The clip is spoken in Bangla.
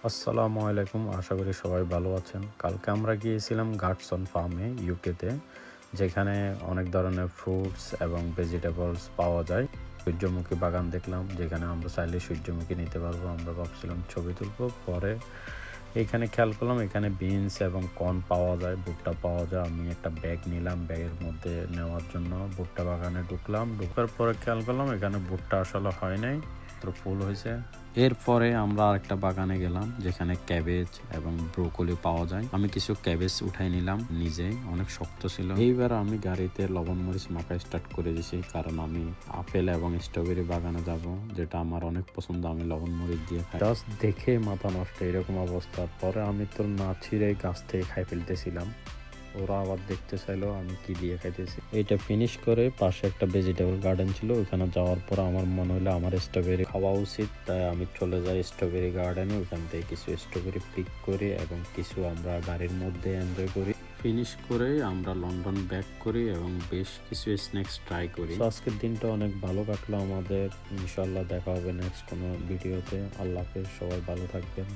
আসসালামু আলাইকুম, আশা করি সবাই ভালো আছেন। কালকে আমরা গিয়েছিলাম গাডসন ফার্মে ইউকেতে, যেখানে অনেক ধরনের ফ্রুটস এবং ভেজিটেবলস পাওয়া যায়। সূর্যমুখী বাগান দেখলাম, যেখানে আমরা চাইলে সূর্যমুখী নিতে পারবো। আমরা ভাবছিলাম ছবি তুলবো, পরে এখানে খেয়াল করলাম এখানে বিনস এবং কর্ন পাওয়া যায়, ভুট্টা পাওয়া যায়। আমি একটা ব্যাগ নিলাম, ব্যাগের মধ্যে নেওয়ার জন্য ভুট্টা বাগানে ঢুকলাম। ঢোকার পরে খেয়াল করলাম এখানে ভুট্টা আসলে হয় নাই, ফুল হয়েছে। এরপরে আমরা আরেকটা বাগানে গেলাম, যেখানে ক্যাবেজ এবং ব্রোকলি পাওয়া যায়। আমি কিছু ক্যাবেজ উঠাই নিলাম নিজে, অনেক শক্ত ছিল। এইবার আমি গাড়িতে লবণ মরিচ মাখা স্টার্ট করে দিয়েছি, কারণ আমি আপেল এবং স্ট্রবেরি বাগানে যাব, যেটা আমার অনেক পছন্দ। আমি লবণ মরিচ দিয়ে খাই, জাস্ট দেখে মাথা নষ্ট এরকম অবস্থা। পরে আমি তো না ছিঁড়ে গাছ থেকে খাই ফেলতেছিলাম। ওরা আবার দেখতে চাইলো আমি কি দিয়ে খাইতেছি। এটা ফিনিশ করে পাশে একটা ভেজিটেবল গার্ডেন ছিল, ওখানে যাওয়ার পর আমার মনে হলো আমার স্ট্রবেরি খাওয়া উচিত, তাই আমি চলে যাই স্ট্রবেরি গার্ডেনে। ওখান থেকে কিছু স্ট্রবেরি পিক করি এবং কিছু আমরা গাড়ির মধ্যে এনজয় করি। ফিনিশ করে আমরা লন্ডন ব্যাক করি এবং বেশ কিছু স্ন্যাক্স ট্রাই করি। আজকের দিনটা অনেক ভালো কাটলো আমাদের। ইনশাল্লাহ দেখা হবে নেক্সট কোনো ভিডিওতে। আল্লাহ হাফেজ, সবাই ভালো থাকবেন।